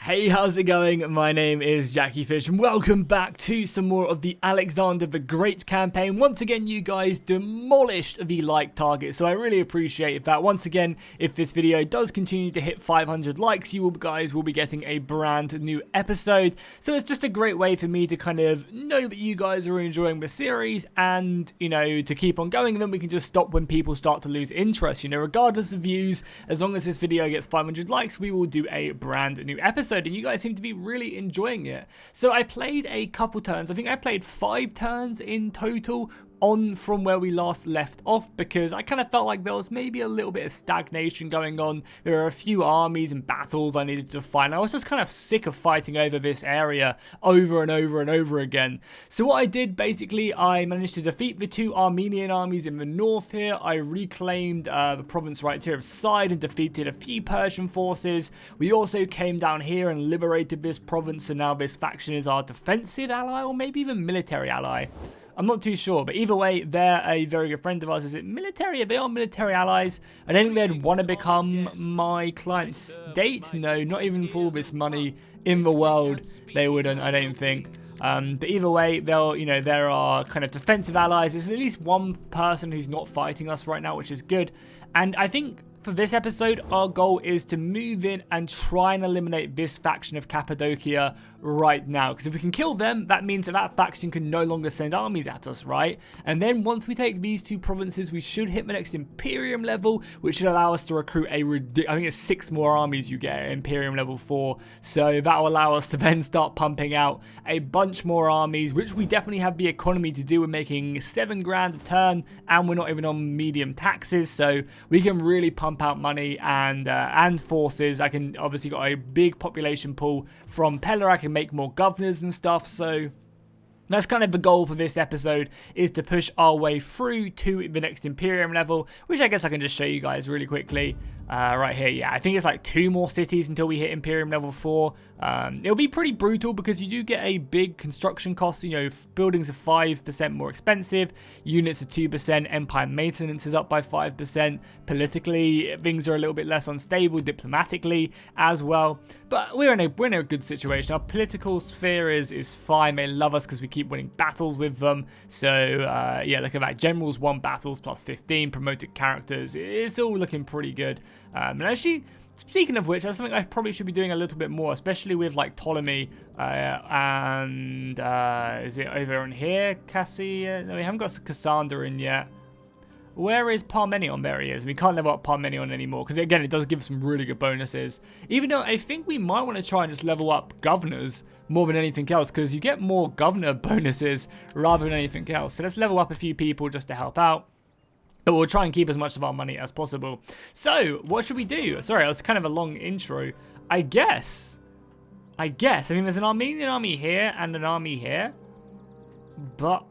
Hey, how's it going? My name is Jackie Fish and welcome back to some more of the Alexander the Great campaign. Once again, you guys demolished the like target, so I really appreciate that. Once again, if this video does continue to hit 500 likes, you guys will be getting a brand new episode. So it's just a great way for me to kind of know that you guys are enjoying the series and, you know, to keep on going. And then we can just stop when people start to lose interest, you know, regardless of views. As long as this video gets 500 likes, we will do a brand new episode. And you guys seem to be really enjoying it. So I played a couple turns. I think I played 5 turns in total on from where we last left off, because I kind of felt like there was maybe a little bit of stagnation going on. There are a few armies and battles I needed to fight. I was just kind of sick of fighting over this area over and over and over again. So what I did, basically, I managed to defeat the 2 Armenian armies in the north here. I reclaimed the province right here of Side and defeated a few Persian forces. We also came down here and liberated this province, so now this faction is our defensive ally, or maybe even military ally. I'm not too sure, but either way, they're a very good friend of ours. Is it military? They are military allies. I don't think they'd want to become my client's date. No, not even for all this money in the world, they wouldn't, I don't think. But either way, they'll, you know, there are kind of defensive allies. There's at least one person who's not fighting us right now, which is good. And I think for this episode, our goal is to move in and try and eliminate this faction of Cappadocia right now. Because if we can kill them, that means that faction can no longer send armies at us, right? And then once we take these 2 provinces, we should hit the next Imperium level, which should allow us to recruit I think it's 6 more armies you get at Imperium level 4. So that will allow us to then start pumping out a bunch more armies, which we definitely have the economy to do. We're making 7 grand a turn, and we're not even on medium taxes, so we can really pump out money and forces. I can obviously got a big population pool from Pella. I can make more governors and stuff, so that's kind of the goal for this episode, is to push our way through to the next Imperium level, which I guess I can just show you guys really quickly. Right here, yeah, I think it's like 2 more cities until we hit Imperium level 4. It'll be pretty brutal because you do get a big construction cost. You know, buildings are 5% more expensive, units are 2%, empire maintenance is up by 5%. Politically, things are a little bit less unstable, diplomatically as well. But we're in a good situation. Our political sphere is fine. They love us because we keep winning battles with them. So yeah, look at that. Generals won battles plus 15, promoted characters. It's all looking pretty good. And actually, speaking of which, that's something I probably should be doing a little bit more, especially with like Ptolemy and is it over in here? Cassia? No, we haven't got Cassander in yet. Where is Parmenion? There he is. We can't level up Parmenion anymore because, again, it does give some really good bonuses. Even though I think we might want to try and just level up governors more than anything else, because you get more governor bonuses rather than anything else. So let's level up a few people just to help out. But we'll try and keep as much of our money as possible. So, what should we do? Sorry, it was kind of a long intro. I guess. I mean, there's an Armenian army here and an army here. But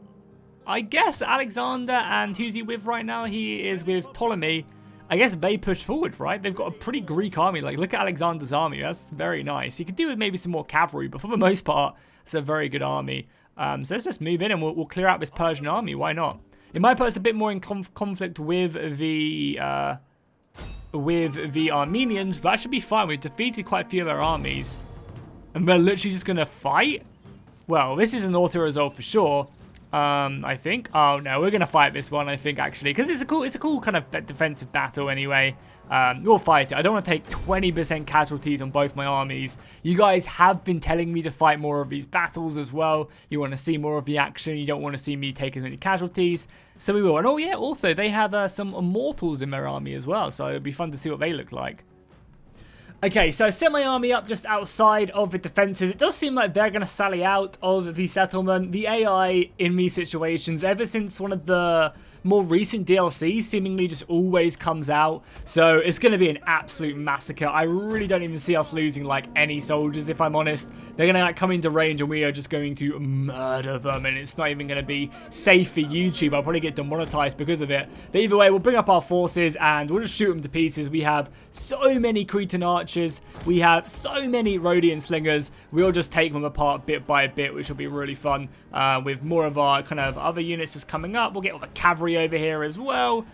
I guess Alexander, and who's he with right now? He is with Ptolemy. I guess they push forward, right? They've got a pretty Greek army. Like, look at Alexander's army. That's very nice. He could do with maybe some more cavalry, but for the most part, it's a very good army. So let's just move in and we'll clear out this Persian army. Why not? It might put us a bit more in conflict with the Armenians, but that should be fine. We've defeated quite a few of their armies, and they're literally just gonna fight. Well, this is an auto-resolve for sure. I think. Oh no, we're gonna fight this one. I think actually, because it's a cool kind of defensive battle anyway. We'll fight it. I don't want to take 20% casualties on both my armies. You guys have been telling me to fight more of these battles as well. You want to see more of the action. You don't want to see me take as many casualties. So we will. And oh yeah, also they have some immortals in their army as well. So it'll be fun to see what they look like. Okay, so I set my army up just outside of the defenses. It does seem like they're going to sally out of the settlement. The AI in these situations, ever since one of the more recent DLCs, seemingly just always comes out. So it's going to be an absolute massacre. I really don't even see us losing like any soldiers, if I'm honest. They're going to like come into range and we are just going to murder them, and it's not even going to be safe for YouTube. I'll probably get demonetized because of it. But either way, we'll bring up our forces and we'll just shoot them to pieces. We have so many Cretan archers. We have so many Rhodian slingers. We'll just take them apart bit by bit, which will be really fun. With more of our kind of other units just coming up, we'll get all the cavalry cavalry over here as well,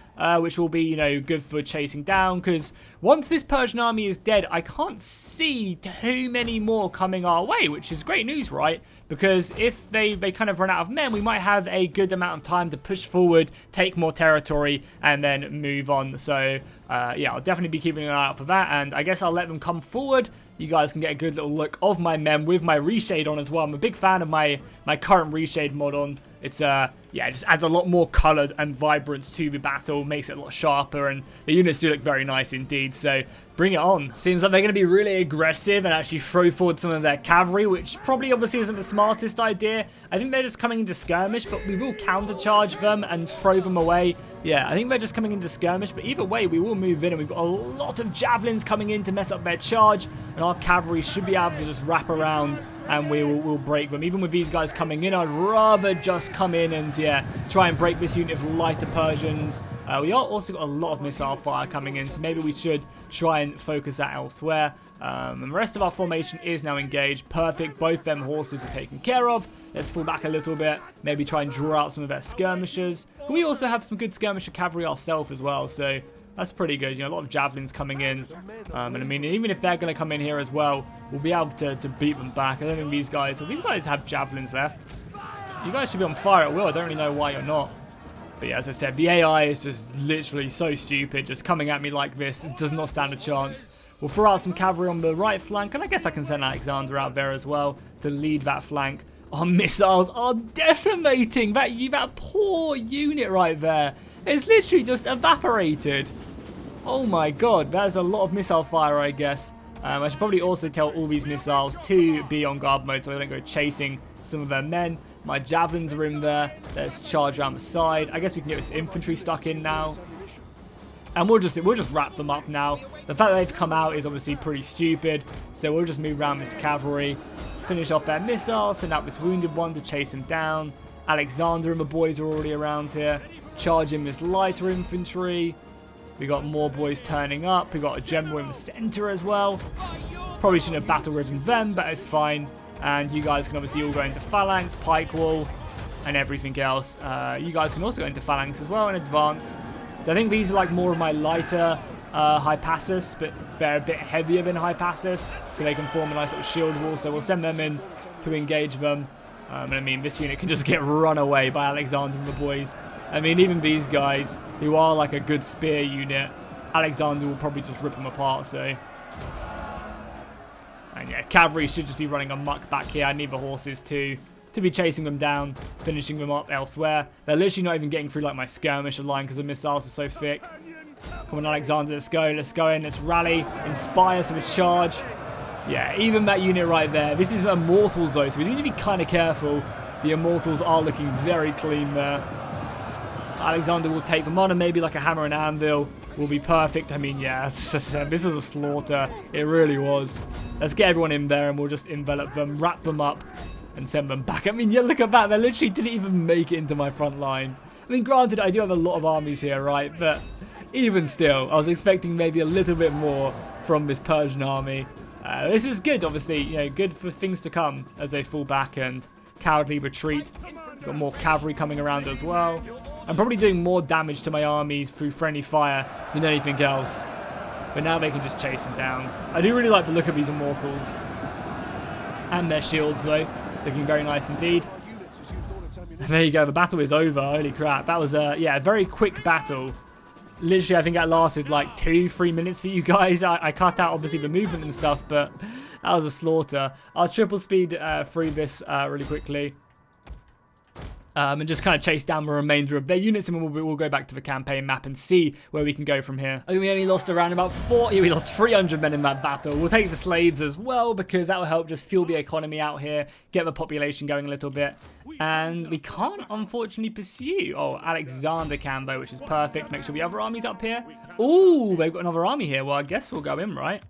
which will be, you know, good for chasing down, because once this Persian army is dead, I can't see too many more coming our way, which is great news, right? Because if they kind of run out of men, we might have a good amount of time to push forward, take more territory, and then move on. So, yeah, I'll definitely be keeping an eye out for that, and I guess I'll let them come forward. You guys can get a good little look of my men with my reshade on as well. I'm a big fan of my current reshade mod on. It's, yeah, it just adds a lot more colour and vibrance to the battle, makes it a lot sharper, and the units do look very nice indeed, so bring it on. Seems like they're going to be really aggressive and actually throw forward some of their cavalry, which probably obviously isn't the smartest idea. I think they're just coming into skirmish, but we will countercharge them and throw them away. Yeah, I think they're just coming into skirmish, but either way, we will move in, and we've got a lot of javelins coming in to mess up their charge, and our cavalry should be able to just wrap around, and we'll break them. Even with these guys coming in, I'd rather just come in and, yeah, try and break this unit of lighter Persians. We are also got a lot of missile fire coming in, so maybe we should try and focus that elsewhere. And the rest of our formation is now engaged. Perfect. Both them horses are taken care of. Let's fall back a little bit. Maybe try and draw out some of their skirmishers. We also have some good skirmisher cavalry ourselves as well, so that's pretty good. You know, a lot of javelins coming in. And I mean, even if they're going to come in here as well, we'll be able to beat them back. I don't think these guys have javelins left. You guys should be on fire at will. I don't really know why you're not. But yeah, as I said, the AI is just literally so stupid, just coming at me like this. It does not stand a chance. We'll throw out some cavalry on the right flank, and I guess I can send Alexander out there as well to lead that flank. Our missiles are decimating that poor unit right there. It's literally just evaporated. Oh my god, that is a lot of missile fire, I guess. I should probably also tell all these missiles to be on guard mode so they don't go chasing some of their men. My javelins are in there. Let's charge around the side. I guess we can get this infantry stuck in now. And we'll just wrap them up now. The fact that they've come out is obviously pretty stupid. So we'll just move around this cavalry. Finish off their missiles. Send out this wounded one to chase him down. Alexander and the boys are already around here. Charge in this lighter infantry. We got more boys turning up. We got a general in the center as well. Probably shouldn't have battle-ridden them, but it's fine. And you guys can obviously all go into phalanx, pike wall, and everything else. You guys can also go into phalanx as well in advance. So I think these are like more of my lighter Hypassus, but they're a bit heavier than Hypassus, so they can form a nice little shield wall. So we'll send them in to engage them. And I mean, this unit can just get run away by Alexander and the boys. I mean, even these guys, who are like a good spear unit, Alexander will probably just rip them apart, so... And yeah, cavalry should just be running amok back here. I need the horses to be chasing them down, finishing them up elsewhere. They're literally not even getting through like my skirmisher line because the missiles are so thick. Come on, Alexander, let's go in, let's rally, inspire some charge. Yeah, even that unit right there. This is Immortals though, so we need to be kind of careful. The Immortals are looking very clean there. Alexander will take them on, and maybe like a hammer and anvil will be perfect. I mean, yeah, this was a slaughter. It really was. Let's get everyone in there, and we'll just envelop them, wrap them up, and send them back. I mean, yeah, look at that. They literally didn't even make it into my front line. I mean, granted, I do have a lot of armies here, right? But even still, I was expecting maybe a little bit more from this Persian army. This is good, obviously. You know, good for things to come as they fall back and cowardly retreat. Got more cavalry coming around as well. I'm probably doing more damage to my armies through friendly fire than anything else. But now they can just chase them down. I do really like the look of these Immortals. And their shields, though. Looking very nice indeed. And there you go. The battle is over. Holy crap. That was a very quick battle. Literally, I think that lasted like 2-3 minutes for you guys. I cut out, obviously, the movement and stuff, but that was a slaughter. I'll triple speed through this really quickly. And just kind of chase down the remainder of their units, and we'll go back to the campaign map and see where we can go from here. I think we only lost around about 40. We lost 300 men in that battle. We'll take the slaves as well, because that will help just fuel the economy out here, get the population going a little bit. And we can't, unfortunately, pursue. Oh, Alexander can, though, which is perfect. Make sure we have our armies up here. Ooh, they've got another army here. Well, I guess we'll go in, right?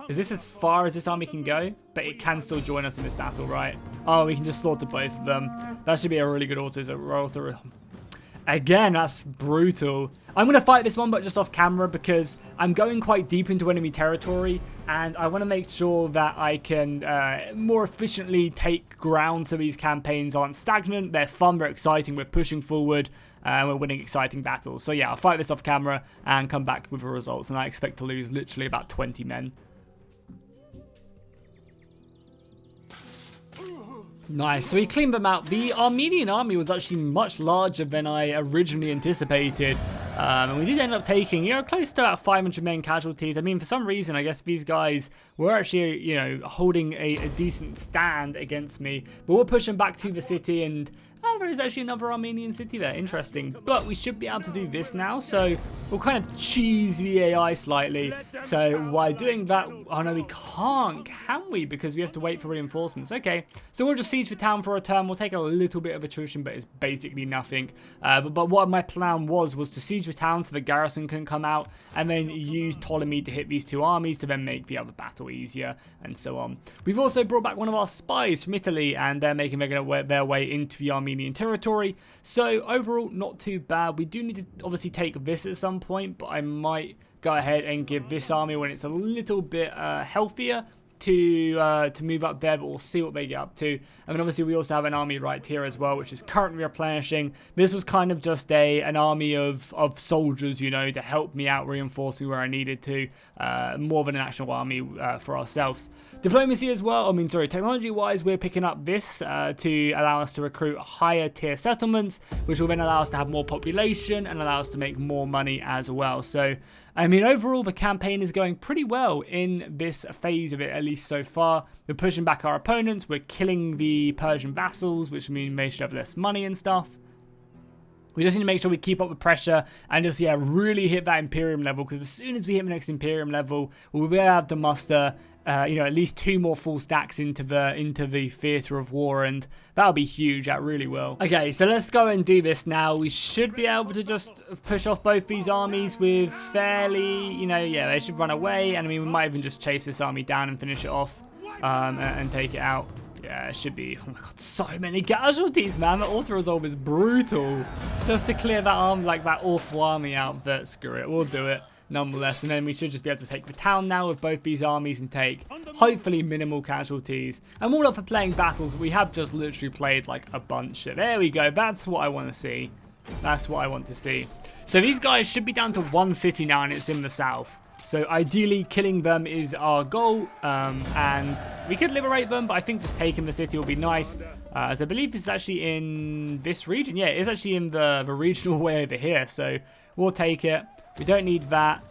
Is this as far as this army can go? But it can still join us in this battle, right? Oh, we can just slaughter both of them. That should be a really good auto. Again, that's brutal. I'm going to fight this one, but just off camera, because I'm going quite deep into enemy territory, and I want to make sure that I can more efficiently take ground so these campaigns aren't stagnant. They're fun, they're exciting, we're pushing forward. and we're winning exciting battles. So yeah, I'll fight this off camera and come back with the results, and I expect to lose literally about 20 men. Nice, so we cleaned them out. The Armenian army was actually much larger than I originally anticipated. And we did end up taking, close to about 500 men casualties. I mean, for some reason, I guess these guys were actually, holding a decent stand against me. But we're pushing back to the city, and there is actually another Armenian city there. Interesting. But we should be able to do this now, so we'll kind of cheese the AI slightly. So while doing that, oh no, we can't, can we? Because we have to wait for reinforcements. Okay, so we'll just siege the town for a turn. We'll take a little bit of attrition, but it's basically nothing. But what my plan was to siege the town so the garrison can come out, and then use Ptolemy to hit these two armies to then make the other battle easier, and so on. We've also brought back one of our spies from Italy, and they're making their way into the Armenian territory. So overall, not too bad. We do need to obviously take this at some point, but I might go ahead and give this army when it's a little bit healthier to move up there, but we'll see what they get up to. And then obviously we also have an army right here as well, which is currently replenishing. This was kind of just an army of soldiers, to help me out, reinforce me where I needed to, more than an actual army for ourselves. Diplomacy as well, technology wise, we're picking up this to allow us to recruit higher tier settlements, which will then allow us to have more population and allow us to make more money as well. So overall, the campaign is going pretty well in this phase of it, at least so far. We're pushing back our opponents. We're killing the Persian vassals, which means they should have less money and stuff. We just need to make sure we keep up the pressure and just, really hit that Imperium level, because as soon as we hit the next Imperium level, we'll be able to muster, at least 2 more full stacks into the theatre of war, and that'll be huge. That really will. Okay, so let's go and do this now. We should be able to just push off both these armies with fairly, they should run away, and we might even just chase this army down and finish it off, and take it out. Yeah, it should be. Oh my god, so many casualties, man. The auto-resolve is brutal. Just to clear that arm, that awful army out, but screw it. We'll do it nonetheless. And then we should just be able to take the town now with both these armies and take, hopefully, minimal casualties. I'm all up for playing battles. We have just literally played, a bunch. There we go. That's what I want to see. That's what I want to see. So these guys should be down to 1 city now, and it's in the south. So ideally, killing them is our goal, and we could liberate them, but I think just taking the city will be nice. As I believe this is actually in this region. Yeah, it's actually in the regional way over here, so we'll take it. We don't need that.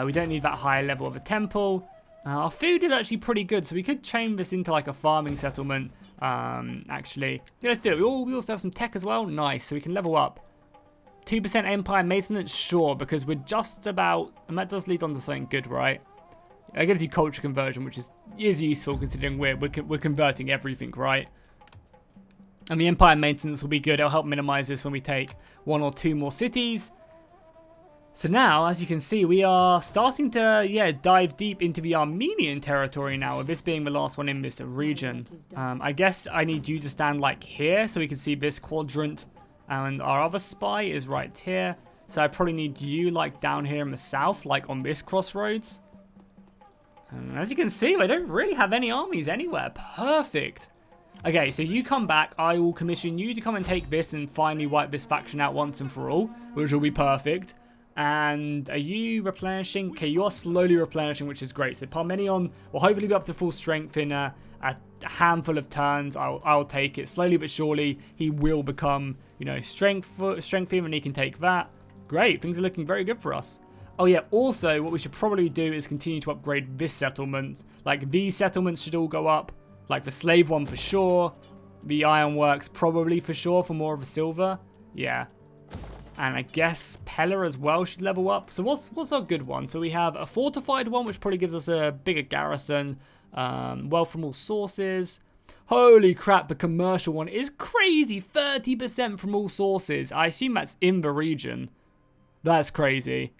We don't need that high level of a temple. Our food is actually pretty good, so we could chain this into a farming settlement, actually. Yeah, let's do it. We also have some tech as well. Nice, so we can level up. 2% empire maintenance, sure, because we're just about, and that does lead on to something good, right? It gives you culture conversion, which is useful considering we're converting everything, right? And the empire maintenance will be good. It'll help minimize this when we take 1 or 2 more cities. So now, as you can see, we are starting to, dive deep into the Armenian territory now, with this being the last one in this region. I guess I need you to stand here so we can see this quadrant. And our other spy is right here. So I probably need you down here in the south, on this crossroads. And as you can see, I don't really have any armies anywhere. Perfect. Okay, so you come back. I will commission you to come and take this and finally wipe this faction out once and for all, which will be perfect. And are you replenishing? Okay, you are slowly replenishing, which is great. So Parmenion will hopefully be up to full strength in a handful of turns. I'll take it slowly but surely. He will become, strength him, and he can take that. Great, things are looking very good for us. Oh yeah, also what we should probably do is continue to upgrade this settlement. These settlements should all go up. The slave one for sure. The ironworks probably for sure for more of a silver. Yeah. And I guess Pella as well should level up. So what's our good one? So we have a fortified one, which probably gives us a bigger garrison. Wealth from all sources. Holy crap, the commercial one is crazy. 30% from all sources. I assume that's in the region. That's crazy.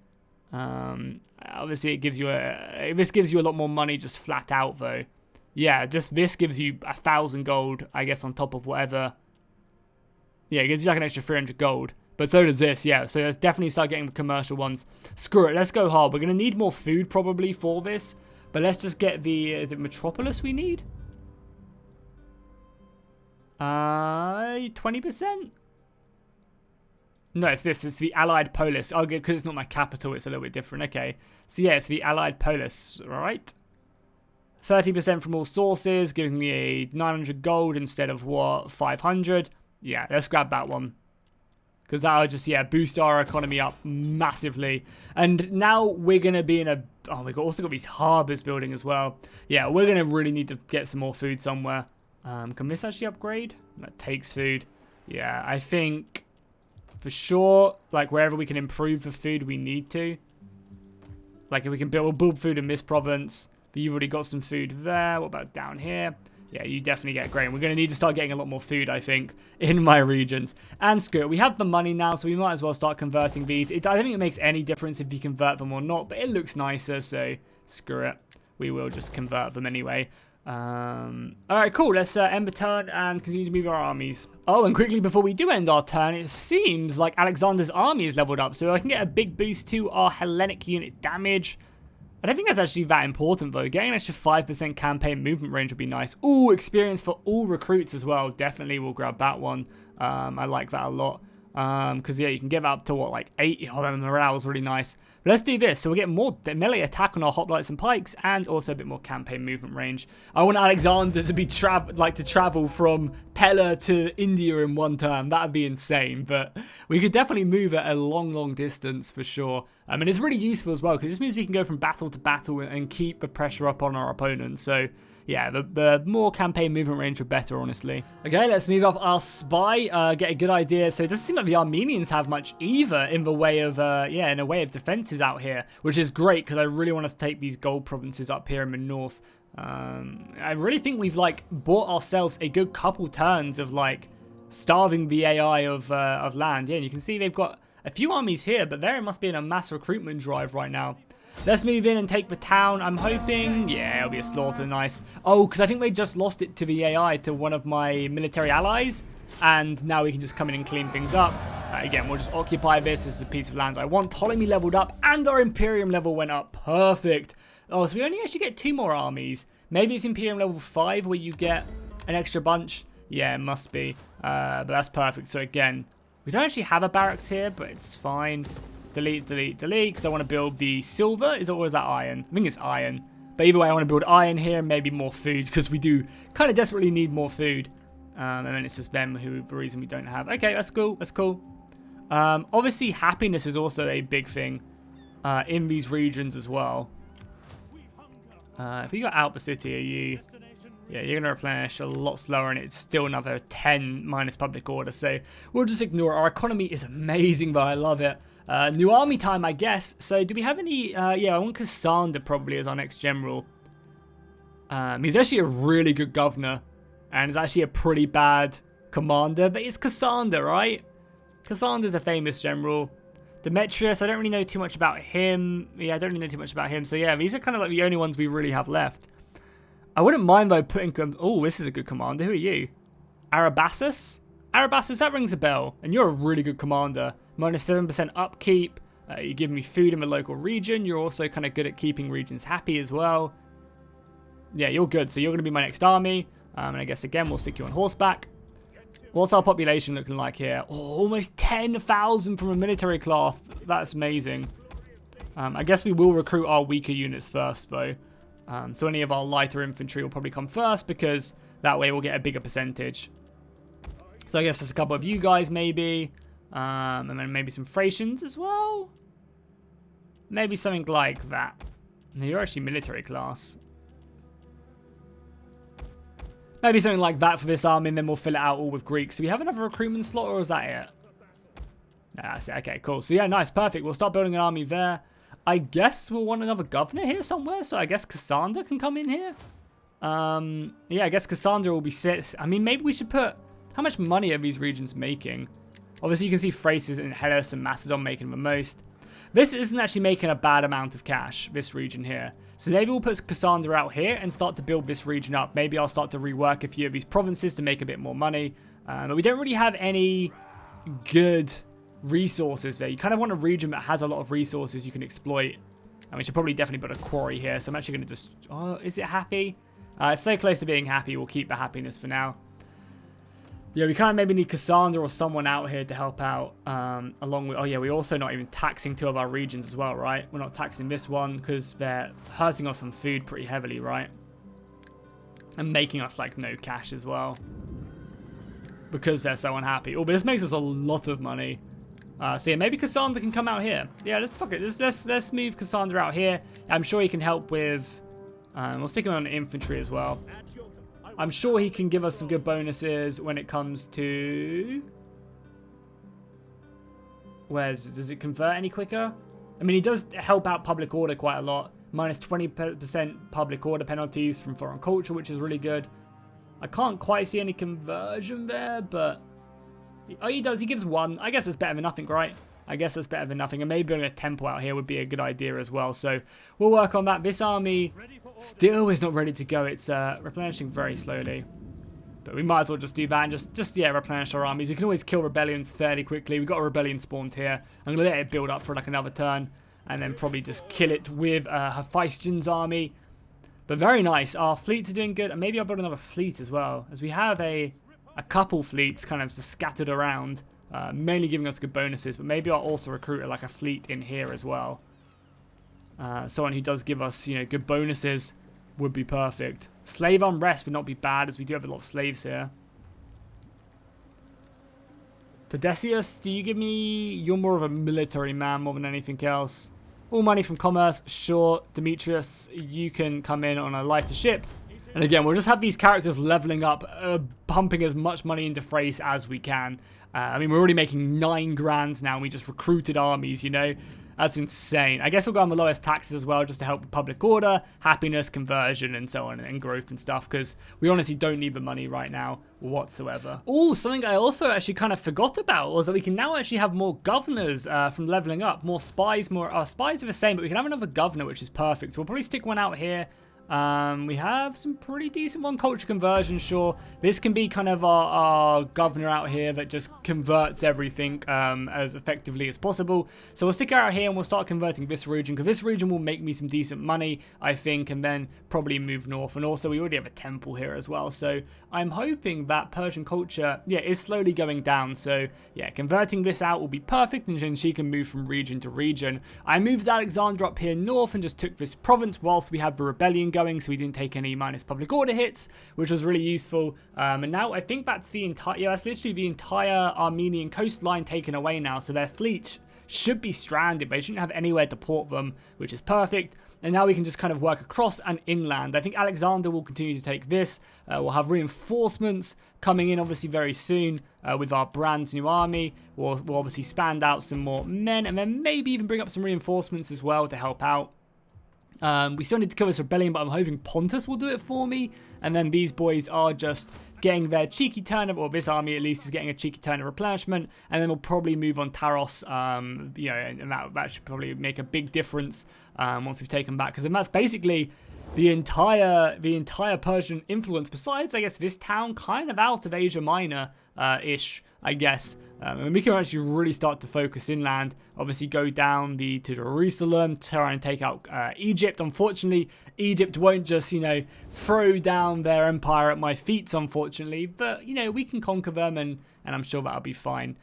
Obviously, it gives you this gives you a lot more money just flat out, though. Yeah, just this gives you 1,000 gold, I guess, on top of whatever. Yeah, it gives you an extra 300 gold. But so does this, yeah. So let's definitely start getting the commercial ones. Screw it, let's go hard. We're going to need more food probably for this. But let's just get the, is it Metropolis we need? 20%? No, it's this. It's the Allied Polis. Oh, because it's not my capital, it's a little bit different. Okay. So yeah, it's the Allied Polis, right? 30% from all sources, giving me a 900 gold instead of what, 500. Yeah, let's grab that one. Because that'll just, yeah, boost our economy up massively. And now we're going to be in a... Oh, we've also got these harbours building as well. Yeah, we're going to really need to get some more food somewhere. Can this actually upgrade? That takes food. Yeah, I think for sure, like wherever we can improve the food, we need to. Like if we can build food in this province, but you've already got some food there. What about down here? Yeah, you definitely get grain. We're going to need to start getting a lot more food, I think, in my regions. And screw it, we have the money now, so we might as well start converting these. I don't think it makes any difference if you convert them or not, but it looks nicer, so screw it. We will just convert them anyway. Alright, cool. Let's end the turn and continue to move our armies. Oh, and quickly before we do end our turn, it seems like Alexander's army is leveled up, so I can get a big boost to our Hellenic unit damage. I don't think that's actually that important, though. Getting an extra 5% campaign movement range would be nice. Ooh, experience for all recruits as well. Definitely will grab that one. I like that a lot. Because, yeah, you can give up to, what, like 8? Oh, the morale is really nice. But let's do this. So we'll get more melee attack on our hoplites and pikes, and also a bit more campaign movement range. I want Alexander to be to travel from Pella to India in one turn. That would be insane. But we could definitely move at a long, long distance for sure. And it's really useful as well, because it just means we can go from battle to battle and keep the pressure up on our opponents. So yeah, the more campaign movement range, the better, honestly. Okay, let's move up our spy, get a good idea. So it doesn't seem like the Armenians have much either in the way of, in a way of defenses out here, which is great because I really want us to take these gold provinces up here in the north. I really think we've, like, bought ourselves a good couple turns of, like, starving the AI of land. Yeah, and you can see they've got a few armies here, but there must be in a mass recruitment drive right now. Let's move in and take the town. I'm hoping, yeah, it'll be a slaughter, nice. Oh, because I think they just lost it to the AI, to one of my military allies. And now we can just come in and clean things up. Again, we'll just occupy this. This is a piece of land I want. Ptolemy leveled up and our Imperium level went up. Perfect. Oh, so we only actually get 2 more armies. Maybe it's Imperium level 5 where you get an extra bunch. Yeah, it must be. But that's perfect. So again, we don't actually have a barracks here, but it's fine. Delete, delete, delete, because I want to build the silver. Or is that iron? I think it's iron. But either way, I want to build iron here and maybe more food, because we do kind of desperately need more food. And then it's just them who, the reason we don't have. Okay, that's cool. That's cool. Obviously, happiness is also a big thing in these regions as well. If we got out the city, are you... Yeah, you're going to replenish a lot slower, and it's still another 10 minus public order. So we'll just ignore it. Our economy is amazing, but I love it. New army time, I guess. So do we have any... yeah, I want Cassander probably as our next general. He's actually a really good governor. And he's actually a pretty bad commander. But it's Cassander, right? Cassander's a famous general. Demetrius, I don't really know too much about him. Yeah, I don't really know too much about him. So yeah, these are kind of like the only ones we really have left. I wouldn't mind though putting... Oh, this is a good commander. Who are you? Arabassus? Arabassus, that rings a bell. And you're a really good commander. Minus 7% upkeep. You give me food in the local region. You're also kind of good at keeping regions happy as well. Yeah, you're good. So you're going to be my next army. And I guess, again, we'll stick you on horseback. What's our population looking like here? Oh, almost 10,000 from a military class. That's amazing. I guess we will recruit our weaker units first, though. So any of our lighter infantry will probably come first, because that way we'll get a bigger percentage. So I guess just a couple of you guys, maybe. And then maybe some Thracians as well. Maybe something like that. No, you're actually military class. Maybe something like that for this army, and then we'll fill it out all with Greeks. Do we have another recruitment slot, or is that it? No, that's it. Okay, cool. So yeah, nice, perfect. We'll start building an army there. I guess we'll want another governor here somewhere, so I guess Cassander can come in here. Yeah, I guess Cassander will be set. I mean, maybe we should put... How much money are these regions making? Obviously, you can see Thraces and Hellas and Macedon making the most. This isn't actually making a bad amount of cash, this region here. So maybe we'll put Cassander out here and start to build this region up. Maybe I'll start to rework a few of these provinces to make a bit more money. But we don't really have any good resources there. You kind of want a region that has a lot of resources you can exploit. And we should probably definitely put a quarry here. So I'm actually going to just... Oh, is it happy? It's so close to being happy. We'll keep the happiness for now. Yeah, we kind of maybe need Cassandra or someone out here to help out, along with... Oh, yeah, we're also not even taxing 2 of our regions as well, right? We're not taxing this one because they're hurting us on food pretty heavily, right? And making us, like, no cash as well. Because they're so unhappy. Oh, but this makes us a lot of money. So, yeah, maybe Cassandra can come out here. Yeah, fuck it. Let's move Cassandra out here. I'm sure he can help with... we'll stick him on infantry as well. I'm sure he can give us some good bonuses when it comes to... Does it convert any quicker? I mean, he does help out public order quite a lot. Minus 20% public order penalties from foreign culture, which is really good. I can't quite see any conversion there, but... Oh, he does. He gives 1. I guess it's better than nothing, right? I guess that's better than nothing. And maybe building a temple out here would be a good idea as well. So we'll work on that. This army still is not ready to go. It's replenishing very slowly. But we might as well just do that and just replenish our armies. We can always kill rebellions fairly quickly. We've got a rebellion spawned here. I'm going to let it build up for like another turn. And then probably just kill it with Hephaestion's army. But very nice. Our fleets are doing good. And maybe I'll build another fleet as well. As we have a couple fleets kind of just scattered around. Mainly giving us good bonuses, but maybe I'll also recruit like a fleet in here as well. Someone who does give us, good bonuses would be perfect. Slave unrest would not be bad, as we do have a lot of slaves here. Podesius, do you give me... You're more of a military man more than anything else. All money from commerce, sure. Demetrius, you can come in on a lighter ship. And again, we'll just have these characters leveling up, pumping as much money into Thrace as we can. I mean, we're already making 9 grand now, and we just recruited armies, That's insane. I guess we'll go on the lowest taxes as well, just to help with public order, happiness, conversion, and so on, and growth and stuff, because we honestly don't need the money right now whatsoever. Oh, something I also actually kind of forgot about was that we can now actually have more governors from leveling up. More spies, our spies are the same, but we can have another governor, which is perfect. So we'll probably stick one out here. We have some pretty decent one. Culture conversion, sure. This can be kind of our governor out here that just converts everything as effectively as possible. So we'll stick out here and we'll start converting this region, because this region will make me some decent money, I think, and then probably move north. And also, we already have a temple here as well. So I'm hoping that Persian culture, is slowly going down. So, converting this out will be perfect, and then she can move from region to region. I moved Alexander up here north and just took this province whilst we have the rebellion going. So we didn't take any minus public order hits, which was really useful. And now I think that's the entire, that's literally the entire Armenian coastline taken away now. So their fleet should be stranded. They shouldn't have anywhere to port them, which is perfect. And now we can just kind of work across and inland. I think Alexander will continue to take this. We'll have reinforcements coming in obviously very soon with our brand new army. We'll obviously spanned out some more men, and then maybe even bring up some reinforcements as well to help out. We still need to kill this rebellion, but I'm hoping Pontus will do it for me. And then these boys are just getting their cheeky turn of, or this army at least is getting a cheeky turn of replenishment. And then we'll probably move on Taros, and that should probably make a big difference once we've taken back. Because then that's basically the entire Persian influence, besides, I guess, this town kind of out of Asia Minor-ish, I guess. And we can actually really start to focus inland. Obviously go down to Jerusalem, try and take out Egypt. Unfortunately, Egypt won't just, throw down their empire at my feet, unfortunately. But, we can conquer them, and I'm sure that'll be fine.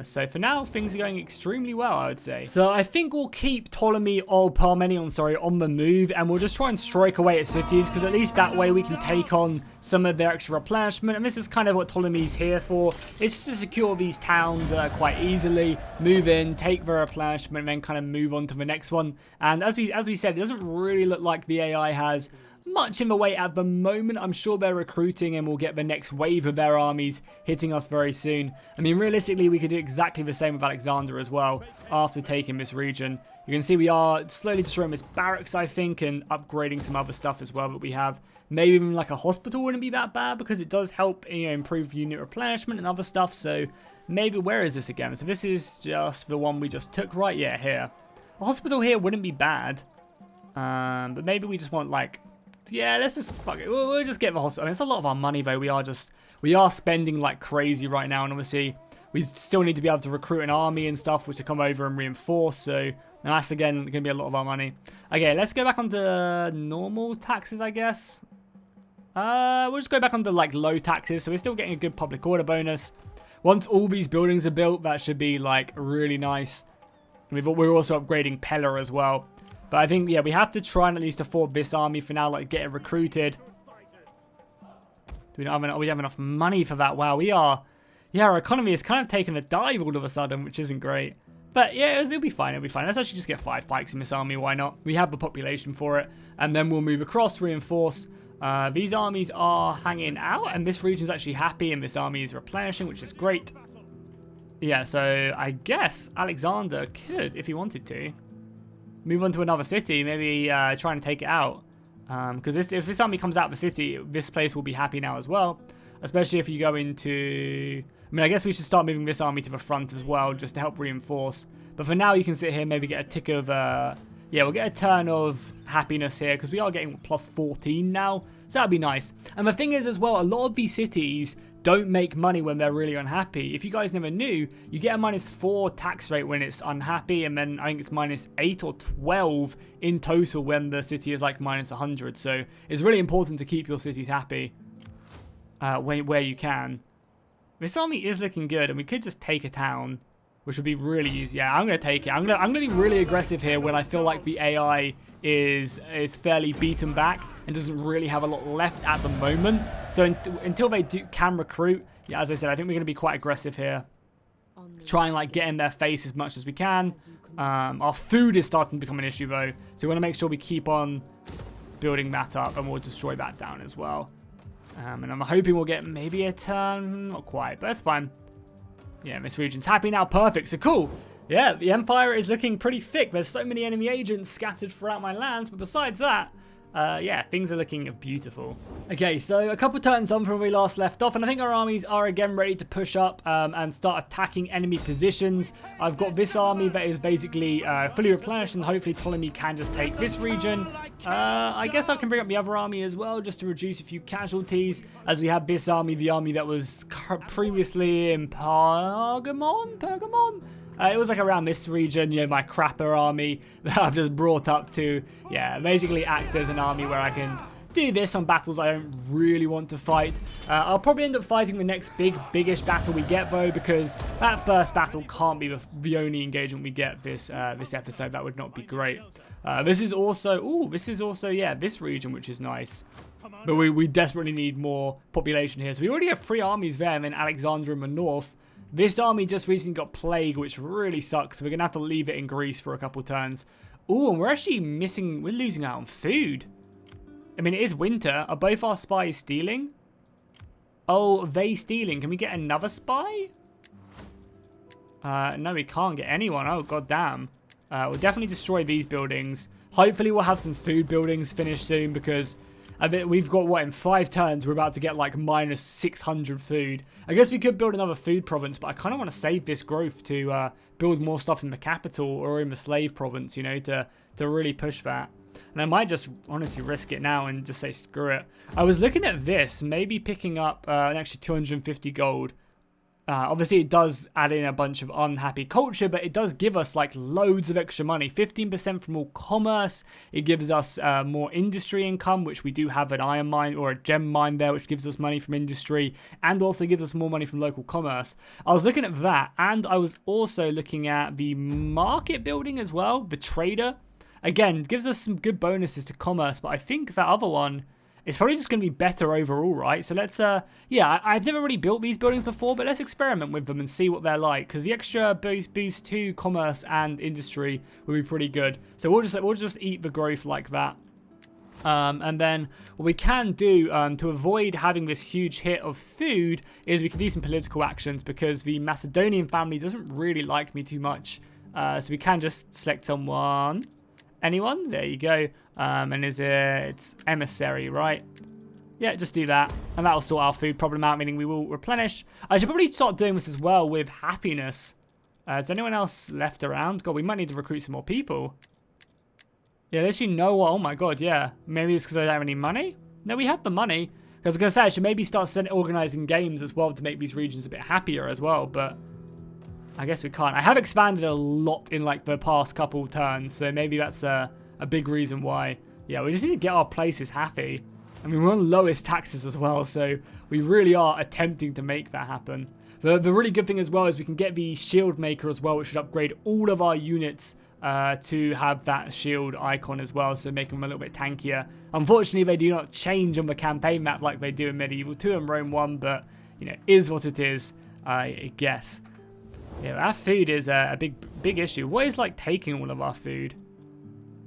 So for now, things are going extremely well, I would say. So I think we'll keep Parmenion, on the move, and we'll just try and strike away at cities, because at least that way we can take on some of their extra replenishment. And this is kind of what Ptolemy's here for. It's to secure these towns quite easily, move in, take the replenishment, and then kind of move on to the next one. And as we said, it doesn't really look like the AI has much in the way at the moment. I'm sure they're recruiting, and we'll get the next wave of their armies hitting us very soon. I mean, realistically, we could do exactly the same with Alexander as well after taking this region. You can see we are slowly destroying this barracks, I think, and upgrading some other stuff as well that we have. Maybe even like a hospital wouldn't be that bad, because it does help, improve unit replenishment and other stuff. So maybe, where is this again? So this is just the one we just took, right? Yeah, here. A hospital here wouldn't be bad. But maybe we just want let's just fuck it. We'll just get the hospital. I mean, it's a lot of our money though. We are spending like crazy right now, and obviously we still need to be able to recruit an army and stuff, which to come over and reinforce. So that's again going to be a lot of our money. Okay, let's go back onto normal taxes, I guess. We'll just go back onto like low taxes, so we're still getting a good public order bonus. Once all these buildings are built, that should be like really nice. We're also upgrading Pella as well. But I think, yeah, we have to try and at least afford this army for now, like get it recruited. Do we not have we have enough money for that? Wow, we are. Yeah, our economy is kind of taking a dive all of a sudden, which isn't great. But yeah, it'll be fine, it'll be fine. Let's actually just get 5 pikes in this army, why not? We have the population for it. And then we'll move across, reinforce. These armies are hanging out, and this region's actually happy, and this army is replenishing, which is great. Yeah, so I guess Alexander could, if he wanted to, move on to another city, maybe try and take it out. Because if this army comes out of the city, this place will be happy now as well. Especially if you go into... I mean, I guess we should start moving this army to the front as well, just to help reinforce. But for now, you can sit here, maybe get a tick of... yeah, we'll get a turn of happiness here, because we are getting plus 14 now. So that'd be nice. And the thing is as well, a lot of these cities don't make money when they're really unhappy. If you guys never knew, you get a -4 tax rate when it's unhappy, and then I think it's -8 or 12 in total when the city is like -100. So it's really important to keep your cities happy where you can. This army is looking good, and we could just take a town, which would be really easy. Yeah, I'm going to take it. I'm gonna be really aggressive here when I feel like the AI is fairly beaten back and doesn't really have a lot left at the moment. So until they can recruit, yeah, as I said, I think we're going to be quite aggressive here. Try and like get in their face as much as we can. Our food is starting to become an issue though, so we want to make sure we keep on building that up, and we'll destroy that down as well. And I'm hoping we'll get maybe a turn, not quite, but that's fine. Yeah, this region's happy now, perfect, so cool. Yeah, the Empire is looking pretty thick. There's so many enemy agents scattered throughout my lands, but besides that, yeah, things are looking beautiful. Okay, so a couple turns on from where we last left off, and I think our armies are again ready to push up and start attacking enemy positions. I've got this army that is basically fully replenished, and hopefully Ptolemy can just take this region. I guess I can bring up the other army as well, just to reduce a few casualties, as we have this army, the army that was previously in Pergamon? It was like around this region, you know, my crapper army that I've just brought up to, yeah, basically act as an army where I can do this on battles I don't really want to fight. I'll probably end up fighting the next biggish battle we get though, because that first battle can't be the only engagement we get this episode. That would not be great. This is also, yeah, this region, which is nice. But we desperately need more population here. So we already have 3 armies there, and then Alexandria in the north. This army just recently got plague, which really sucks. So we're going to have to leave it in Greece for a couple turns. Ooh, and we're actually we're losing out on food. I mean, it is winter. Are both our spies stealing? Oh, are they stealing? Can we get another spy? No, we can't get anyone. Oh, goddamn. We'll definitely destroy these buildings. Hopefully we'll have some food buildings finished soon, because I bet we've got, what, in 5 turns, we're about to get like -600 food. I guess we could build another food province, but I kind of want to save this growth to build more stuff in the capital or in the slave province, you know, to really push that. And I might just honestly risk it now and just say screw it. I was looking at this, maybe picking up an extra 250 gold. Obviously, it does add in a bunch of unhappy culture, but it does give us like loads of extra money. 15% from all commerce. It gives us more industry income, which we do have an iron mine or a gem mine there, which gives us money from industry, and also gives us more money from local commerce. I was looking at that, and I was also looking at the market building as well, the trader. Again, gives us some good bonuses to commerce, but I think that other one, it's probably just going to be better overall, right? So let's, yeah, I've never really built these buildings before, but let's experiment with them and see what they're like, because the extra boost to commerce and industry will be pretty good. So we'll just eat the growth like that. And then what we can do to avoid having this huge hit of food is we can do some political actions, because the Macedonian family doesn't really like me too much. So we can just select someone. Anyone? There you go. And it's emissary, right? Yeah, just do that. And that'll sort our food problem out, meaning we will replenish. I should probably start doing this as well with happiness. Is anyone else left around? God, we might need to recruit some more people. Yeah, there's actually no one. Oh my god, yeah. Maybe it's because I don't have any money? No, we have the money. I was going to say, I should maybe start organizing games as well to make these regions a bit happier as well, but I guess we can't. I have expanded a lot in like the past couple turns, so maybe that's a big reason why. Yeah, we just need to get our places happy. I mean, we're on lowest taxes as well, so we really are attempting to make that happen. The really good thing as well is we can get the shield maker as well, which should upgrade all of our units to have that shield icon as well, so make them a little bit tankier. Unfortunately, they do not change on the campaign map like they do in Medieval 2 and Rome 1, but, you know, is what it is, I guess. Yeah, our food is a big issue. What is, like, taking all of our food?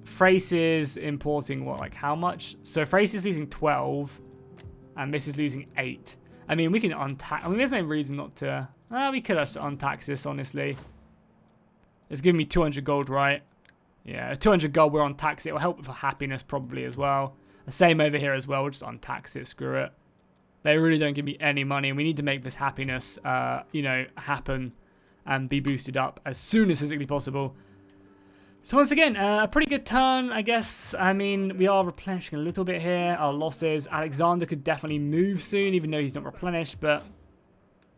Thrace is importing, what, like, how much? So Thrace is losing 12, and this is losing 8. I mean, we can untax. I mean, there's no reason not to. We could just untax this, honestly. It's giving me 200 gold, right? Yeah, 200 gold, we're on tax. It will help with happiness probably as well. The same over here as well. We'll just untax it, screw it. They really don't give me any money, and we need to make this happiness, you know, happen and be boosted up as soon as physically possible. So once again, a pretty good turn, I guess. I mean, we are replenishing a little bit here. Our losses. Alexander could definitely move soon, even though he's not replenished, but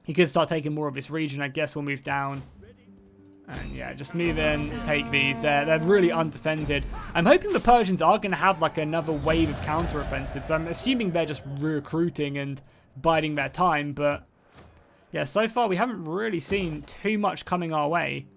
he could start taking more of this region. I guess we'll move down. And yeah, just move in, take these. They're really undefended. I'm hoping the Persians are going to have like another wave of counter-offensives. I'm assuming they're just recruiting and biding their time, but yeah, so far we haven't really seen too much coming our way.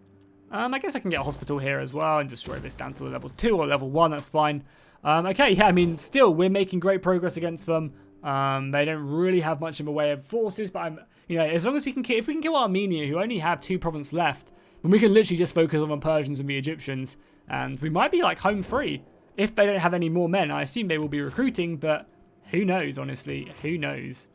I guess I can get a hospital here as well and destroy this down to level 2 or level 1, that's fine. Okay, yeah, I mean, still, we're making great progress against them. They don't really have much in the way of forces, but you know, as long as we can if we can kill Armenia, who only have 2 provinces left, then we can literally just focus on the Persians and the Egyptians, and we might be like home free. If they don't have any more men, I assume they will be recruiting, but who knows, honestly, who knows?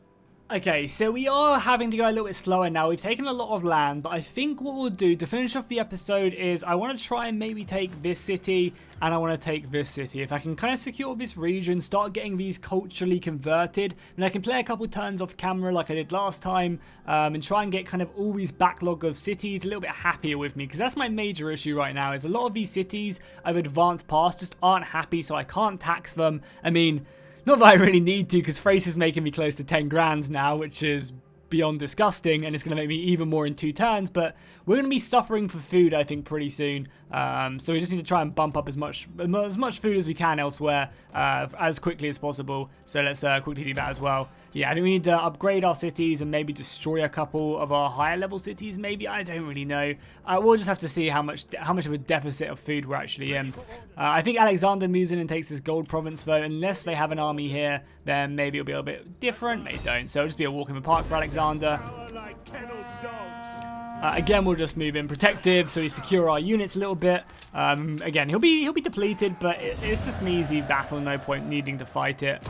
Okay, so we are having to go a little bit slower now. We've taken a lot of land, but I think what we'll do to finish off the episode is I want to try and maybe take this city, and I want to take this city. If I can kind of secure this region, start getting these culturally converted, and I can play a couple turns off camera like I did last time, and try and get kind of all these backlog of cities a little bit happier with me, because that's my major issue right now, is a lot of these cities I've advanced past just aren't happy, so I can't tax them. I mean, not that I really need to, because Thrace is making me close to 10 grand now, which is beyond disgusting, and it's going to make me even more in 2 turns, but we're going to be suffering for food, I think, pretty soon. So we just need to try and bump up as much food as we can elsewhere as quickly as possible. So let's quickly do that as well. Yeah, I think we need to upgrade our cities and maybe destroy a couple of our higher level cities, maybe. I don't really know. We'll just have to see how much of a deficit of food we're actually in. I think Alexander moves in and takes this gold province, though. Unless they have an army here, then maybe it'll be a little bit different. They don't, so it'll just be a walk in the park for Alexander. Again, we'll just move in protective, so we secure our units a little bit. Again, he'll be depleted, but it's just an easy battle. No point needing to fight it.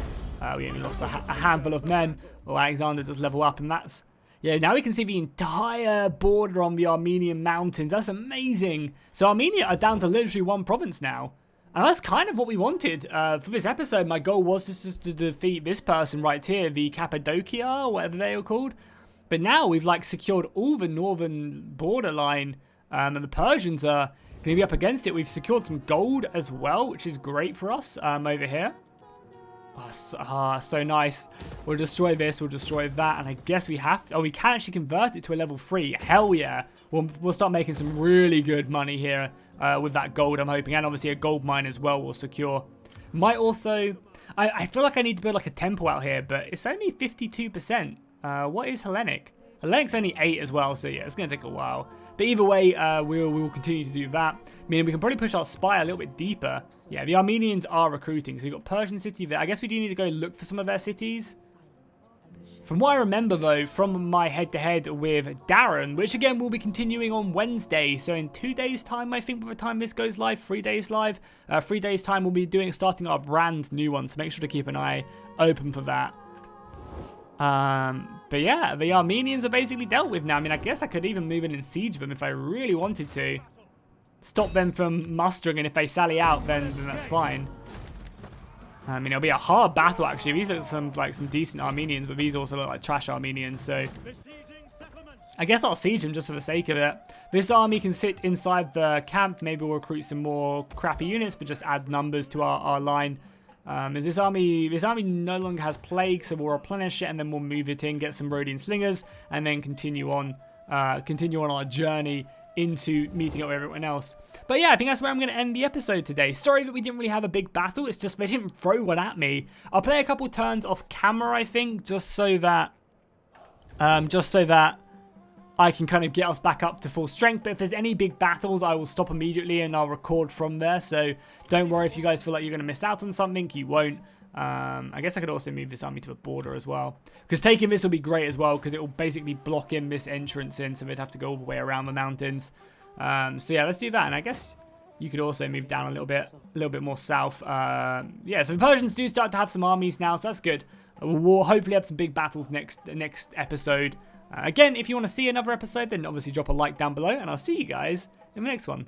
We only lost a handful of men. Well, Alexander does level up, and that's... Yeah, now we can see the entire border on the Armenian mountains. That's amazing. So Armenia are down to literally 1 province now. And that's kind of what we wanted. For this episode, my goal was just to defeat this person right here, the Cappadocia, or whatever they were called. But now we've like secured all the northern borderline, and the Persians are going to be up against it. We've secured some gold as well, which is great for us over here. So nice. We'll destroy this, we'll destroy that, and I guess we have to... Oh, we can actually convert it to a level 3. Hell yeah. We'll start making some really good money here with that gold, I'm hoping. And obviously a gold mine as well we'll secure. Might also... I feel like I need to build like a temple out here, but it's only 52%. What is Hellenic? Hellenic's only 8 as well, so yeah, it's going to take a while. But either way, we will continue to do that. Meaning we can probably push our spy a little bit deeper. Yeah, the Armenians are recruiting. So we've got Persian city there. I guess we do need to go look for some of their cities. From what I remember, though, from my head-to-head with Darren, which again will be continuing on Wednesday. So in 2 days' time, I think by the time this goes live, 3 days live, 3 days' time we'll be starting our brand new one. So make sure to keep an eye open for that. But yeah, the Armenians are basically dealt with now. I mean, I guess I could even move in and siege them if I really wanted to. Stop them from mustering, and if they sally out, then that's fine. I mean, it'll be a hard battle, actually. These look some decent Armenians, but these also look like trash Armenians, so... I guess I'll siege them just for the sake of it. This army can sit inside the camp. Maybe we'll recruit some more crappy units, but just add numbers to our line. This army no longer has plague, so we'll replenish it and then we'll move it in, get some Rhodian slingers, and then continue on our journey into meeting up with everyone else. But yeah, I think that's where I'm going to end the episode today. Sorry that we didn't really have a big battle. It's just they didn't throw one at me. I'll play a couple turns off camera, I think, just so that I can kind of get us back up to full strength. But if there's any big battles, I will stop immediately and I'll record from there. So don't worry if you guys feel like you're going to miss out on something. You won't. I guess I could also move this army to the border as well, because taking this will be great as well, because it will basically block in this entrance in, so they'd have to go all the way around the mountains. So yeah, let's do that. And I guess you could also move down a little bit more south. Yeah, so the Persians do start to have some armies now, so that's good. We'll hopefully have some big battles next episode. Again, if you want to see another episode, then obviously drop a like down below, and I'll see you guys in the next one.